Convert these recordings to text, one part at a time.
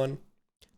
everyone.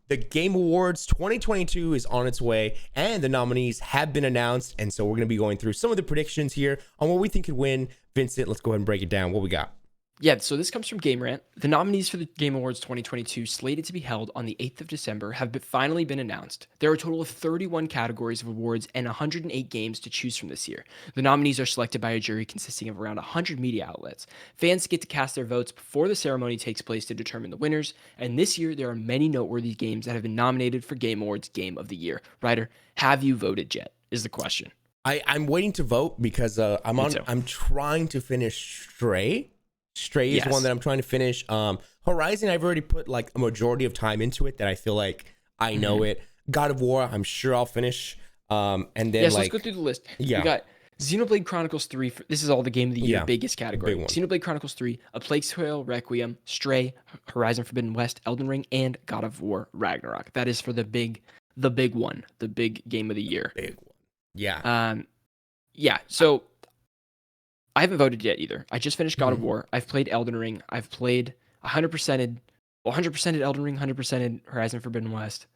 The Game Awards 2022 is on its way, and the nominees have been announced. And so we're going to be going through some of the predictions here on what we think could win. Vincent, let's go ahead and break it down. What we got? Yeah, so this comes from Game Rant. The nominees for the Game Awards 2022, slated to be held on the 8th of December, have finally been announced. There are a total of 31 categories of awards and 108 games to choose from this year. The nominees are selected by a jury consisting of around 100 media outlets. Fans get to cast their votes before the ceremony takes place to determine the winners, and this year there are many noteworthy games that have been nominated for Game Awards Game of the Year. Ryder, have you voted yet, is the question. I'm waiting to vote because I'm trying to finish Stray. Stray is one that I'm trying to finish. Horizon, I've already put like a majority of time into it that I feel like I know it. God of War, I'm sure I'll finish. And then so let's go through the list. Yeah. We got Xenoblade Chronicles 3. This is all the Game of the Year, biggest category. Xenoblade Chronicles 3, A Plague Tale Requiem, Stray, Horizon Forbidden West, Elden Ring, and God of War Ragnarok. That is for the big one, the big Game of the Year. Big one. Yeah. So I haven't voted yet either. I just finished God of War. I've played Elden Ring. I've played 100%ed Elden Ring, 100%ed Horizon Forbidden West.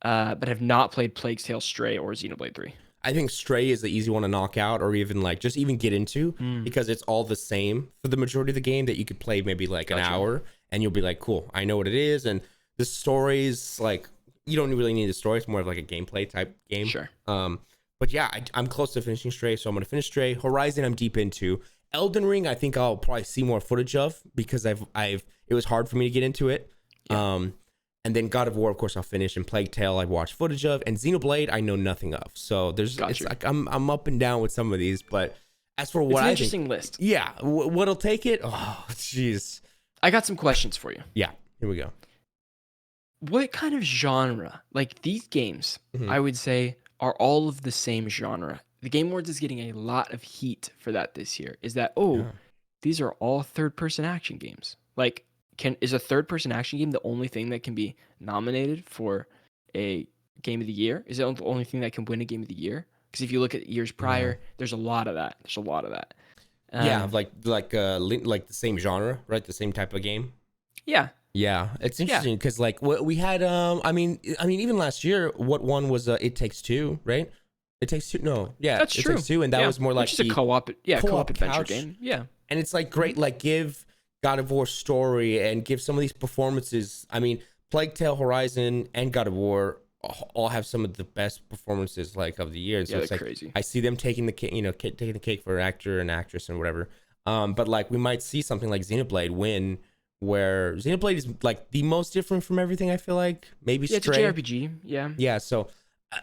But have not played Plague's Tale, Stray, or Xenoblade 3. I think Stray is the easy one to knock out, or even like just even get into, because it's all the same for the majority of the game that you could play maybe like an hour, and you'll be like, cool, I know what it is. And the story's like, you don't really need the story. It's more of like a gameplay type game. Sure. But yeah, I'm close to finishing Stray, so I'm going to finish Stray. Horizon, I'm deep into. Elden Ring, I think I'll probably see more footage of because it was hard for me to get into it. Yeah. And then God of War, of course, I'll finish. And Plague Tale, I've watched footage of. And Xenoblade, I know nothing of. So it's like I'm up and down with some of these. But as for what it's an interesting list. Yeah, what'll take it? Oh, jeez. I got some questions for you. Yeah, here we go. What kind of genre? Like these games, I would say, are all of the same genre. The Game Awards is getting a lot of heat for that this year. Is that, these are all third-person action games. Like, is a third-person action game the only thing that can be nominated for a Game of the Year? Is it the only thing that can win a Game of the Year? Because if you look at years prior, there's a lot of that. Like the same genre, right? The same type of game. Yeah. Yeah, it's interesting because like what we had, I mean, even last year, what one was It Takes Two, right? It Takes Two, no, yeah, that's true. It Takes Two, and that was more like just a co-op adventure game. Yeah, and it's like great, like give God of War story and give some of these performances. I mean, Plague Tale, Horizon, and God of War all have some of the best performances like of the year. And so it's like crazy. I see them taking the cake, taking the cake for actor and actress and whatever. But like we might see something like Xenoblade win. Where Xenoblade is like the most different from everything, I feel like. Maybe Stray. It's a JRPG, yeah. Yeah, so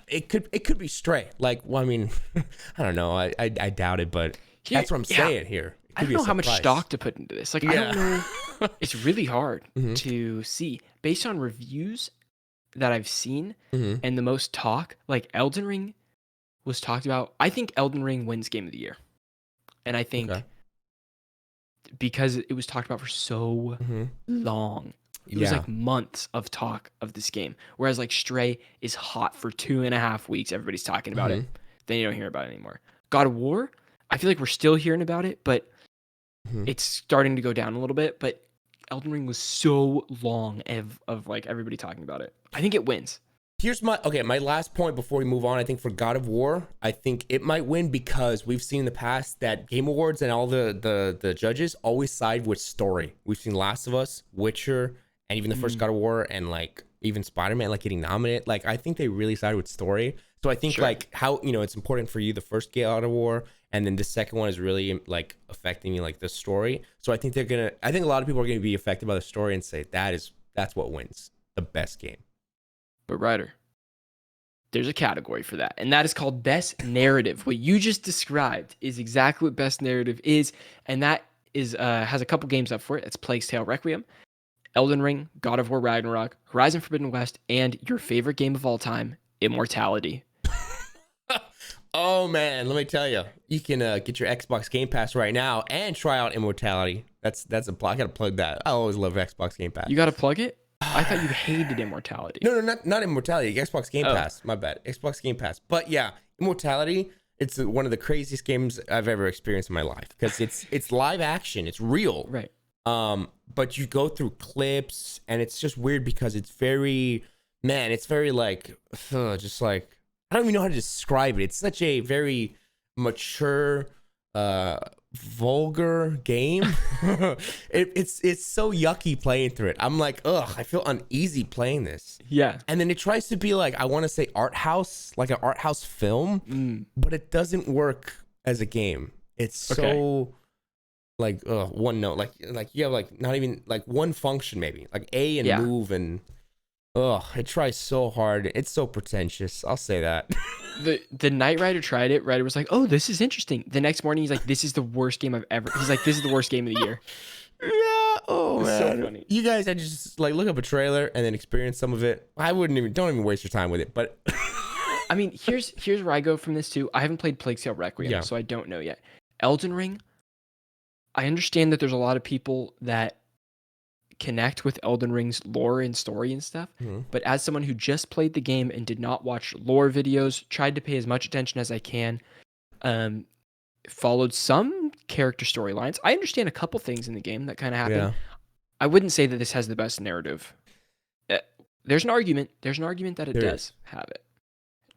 it could be Stray. Like, well, I mean, I don't know. I doubt it, but that's what I'm saying here. I don't know how much stock to put into this. Like, I don't know. It's really hard to see. Based on reviews that I've seen and the most talk, like Elden Ring was talked about. I think Elden Ring wins Game of the Year. And I think... because it was talked about for so long. It was like months of talk of this game. Whereas like Stray is hot for 2.5 weeks. Everybody's talking about it. Then you don't hear about it anymore. God of War, I feel like we're still hearing about it, but it's starting to go down a little bit. But Elden Ring was so long of like everybody talking about it. I think it wins. Here's my last point before we move on. I think for God of War, I think it might win because we've seen in the past that Game Awards and all the judges always side with story. We've seen Last of Us, Witcher, and even the first God of War, and like even Spider-Man like getting nominated. Like I think they really side with story. So I think like how it's important for you the first God of War, and then the second one is really like affecting you like the story. So I think a lot of people are gonna be affected by the story and say that's what wins the best game. But Ryder, there's a category for that, and that is called Best Narrative. What you just described is exactly what Best Narrative is, and that is has a couple games up for it. It's Plague's Tale Requiem, Elden Ring, God of War Ragnarok, Horizon Forbidden West, and your favorite game of all time, Immortality. Oh man, let me tell you, you can get your Xbox Game Pass right now and try out Immortality. That's a plug. I gotta plug that. I always love Xbox Game Pass. You gotta plug it? I thought you hated Immortality. No, not Immortality. Xbox Game Pass. My bad. Xbox Game Pass. But yeah, Immortality. It's one of the craziest games I've ever experienced in my life because it's live action. It's real. Right. but you go through clips and it's just weird because it's very, man, it's very like, just like, I don't even know how to describe it. It's such a very mature, vulgar game. It's so yucky playing through it. I'm like, ugh, I feel uneasy playing this. Yeah. And then it tries to be like, I want to say art house, like an art house film, but it doesn't work as a game. It's so like one note, like you have like not even like one function maybe, like A and move, and it tries so hard. It's so pretentious. I'll say that. The night Ryder tried it. Ryder was like, "Oh, this is interesting." The next morning, he's like, "This is the worst game I've ever." He's like, "This is the worst game of the year." Yeah. Oh, man. So funny. You guys, I just like look up a trailer and then experience some of it. I don't even waste your time with it. But I mean, here's where I go from this too. I haven't played Plague Tale Requiem, so I don't know yet. Elden Ring. I understand that there's a lot of people that connect with Elden Ring's lore and story and stuff, but as someone who just played the game and did not watch lore videos, tried to pay as much attention as I can, followed some character storylines. I understand a couple things in the game that kind of happen. Yeah. I wouldn't say that this has the best narrative. There's an argument that it does have it.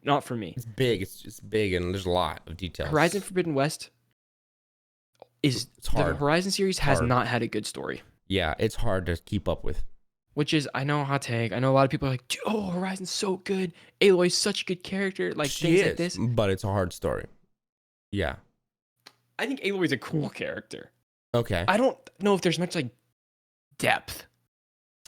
Not for me. It's big. It's big, and there's a lot of details. Horizon Forbidden West is hard. The Horizon series has not had a good story. Yeah, it's hard to keep up with. Which is, I know, hot take. I know a lot of people are like, dude, oh, Horizon's so good. Aloy's such a good character. Like, things like this. But it's a hard story. Yeah. I think Aloy's a cool character. Okay. I don't know if there's much, like, depth.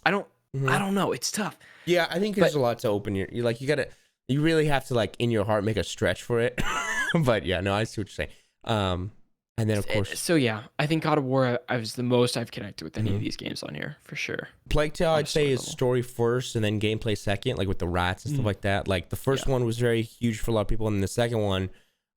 I don't know. It's tough. Yeah, I think there's a lot to open you really have to, like, in your heart, make a stretch for it. But yeah, no, I see what you're saying. And then, of course... So, yeah, I think God of War was the most I've connected with any of these games on here, for sure. Plague Tale, I'd say, is story first and then gameplay second, like with the rats and stuff like that. Like, the first one was very huge for a lot of people, and then the second one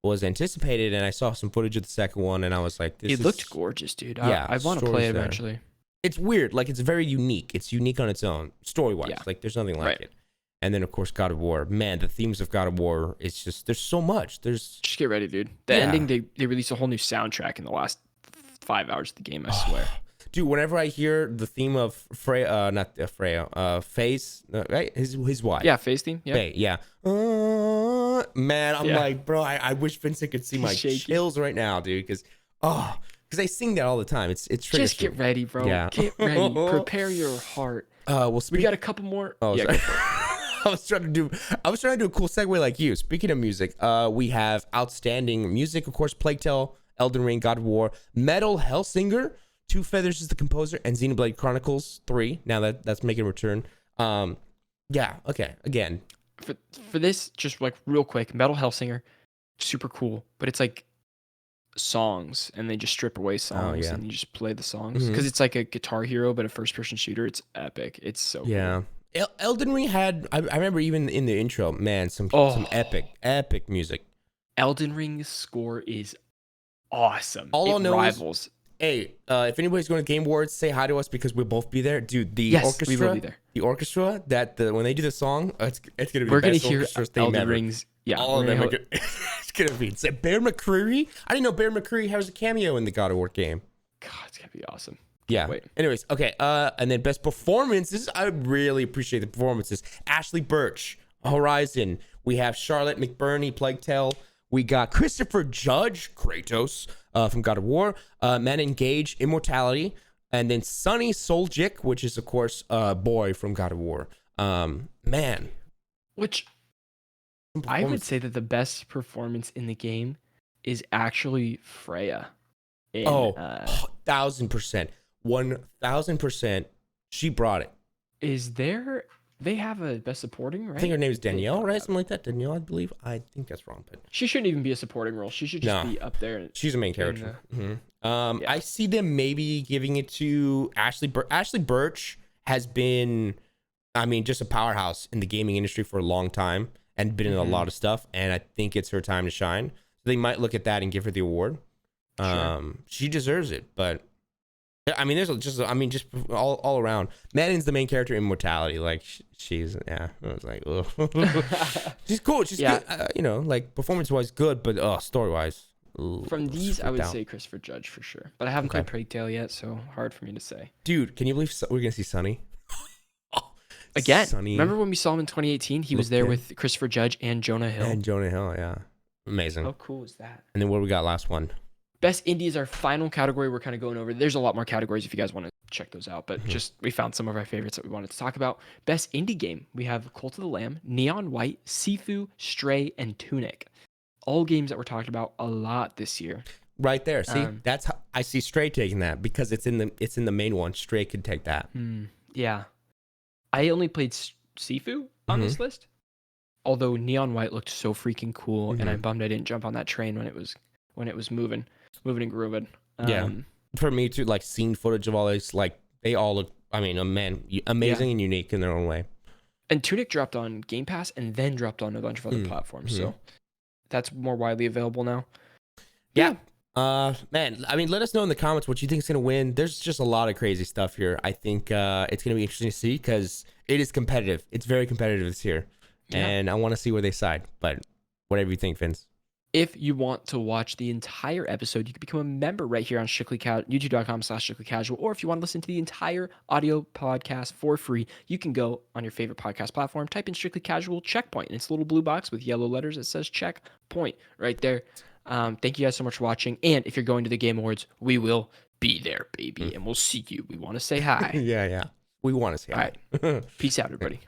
was anticipated, and I saw some footage of the second one, and I was like, It looked gorgeous, dude. I want to play it eventually. It's weird. Like, it's very unique. It's unique on its own, story-wise. Yeah. Like, there's nothing like it. And then, of course, God of War. Man, the themes of God of War, it's just, there's so much. Just get ready, dude. The ending, they released a whole new soundtrack in the last 5 hours of the game, I swear. Dude, whenever I hear the theme of Faye's, right? His wife. Yeah, Faye's theme. Yeah. Faye, yeah. Man, I'm like, bro, I wish Vincent could see my chills right now, dude. Because I sing that all the time. It's triggers. Just get ready, bro. Yeah. Get ready. Prepare your heart. We got a couple more. Oh, yeah. I was trying to do a cool segue like you. Speaking of music, we have outstanding music, of course, Plague Tale, Elden Ring, God of War, Metal Hellsinger, Two Feathers is the composer, and Xenoblade Chronicles 3. Now that's making a return. Yeah, okay. Again. For this, just like real quick, Metal Hellsinger, super cool, but it's like songs, and they just strip away songs and you just play the songs. Because it's like a Guitar Hero, but a first-person shooter. It's epic. It's so cool. Elden Ring had, I remember even in the intro, man, some epic music. Elden Ring's score is awesome. All I know rivals. Is, hey, if anybody's going to Game Awards, say hi to us because we'll both be there. Dude, the orchestra, we will be there. The orchestra, when they do the song, it's going to be We're going to hear Elden Ring's, all of them. It's going to be, it's Bear McCreary. I didn't know Bear McCreary has a cameo in the God of War game. God, it's going to be awesome. Yeah. Wait. Anyways, okay. And then best performances. I really appreciate the performances. Ashley Birch, Horizon. We have Charlotte McBurney, Plague Tale. We got Christopher Judge, Kratos, from God of War. Manon Gage, Immortality. And then Sonny Soljic, which is, of course, Boy from God of War. Man. Which I would say that the best performance in the game is actually Freya. 1,000%. 1,000%. She brought it. They have a best supporting, right? I think her name is Danielle, right? Something like that. Danielle, I believe. I think that's wrong, but she shouldn't even be a supporting role. She should just be up there. She's a main character. I see them maybe giving it to Ashley. Ashley Birch has been, just a powerhouse in the gaming industry for a long time and been in a lot of stuff. And I think it's her time to shine. So they might look at that and give her the award. Sure. She deserves it, but there's just all around. Madden's the main character in Immortality. Like she's I was like, ugh. She's cool. She's good. Like performance wise good, but story wise, Ooh, From these, I would down. say Christopher Judge for sure. But I haven't played Plague Tale yet, so hard for me to say. Dude, can you believe we're gonna see Sonny? Again, Sonny remember when we saw him in 2018? He was there with Christopher Judge and Jonah Hill. And Jonah Hill, yeah. Amazing. How cool is that? And then what do we got last one? Best indie is our final category we're kind of going over. There's a lot more categories if you guys want to check those out, but just we found some of our favorites that we wanted to talk about. Best indie game, we have Cult of the Lamb, Neon White, Sifu, Stray, and Tunic. All games that we're talking about a lot this year. Right there. See, that's how I see Stray taking that because it's in the main one. Stray could take that. Yeah. I only played Sifu on this list. Although Neon White looked so freaking cool, and I'm bummed I didn't jump on that train when it was moving and grooving. Yeah, for me too. Like seeing footage of all this, like they all look. I mean, amazing and unique in their own way. And Tunic dropped on Game Pass and then dropped on a bunch of other platforms, so that's more widely available now. Yeah. Man, I mean, let us know in the comments what you think is gonna win. There's just a lot of crazy stuff here. I think it's gonna be interesting to see because it is competitive. It's very competitive this year. And I want to see where they side, but whatever you think, Vince. If you want to watch the entire episode, you can become a member right here on youtube.com/strictlycasual. Or if you want to listen to the entire audio podcast for free, you can go on your favorite podcast platform, type in Strictly Casual Checkpoint, and it's a little blue box with yellow letters that says Checkpoint right there. Thank you guys so much for watching. And if you're going to the Game Awards, we will be there, baby, and we'll see you. We want to say hi. Yeah. We want to say hi. All right. Peace out, everybody.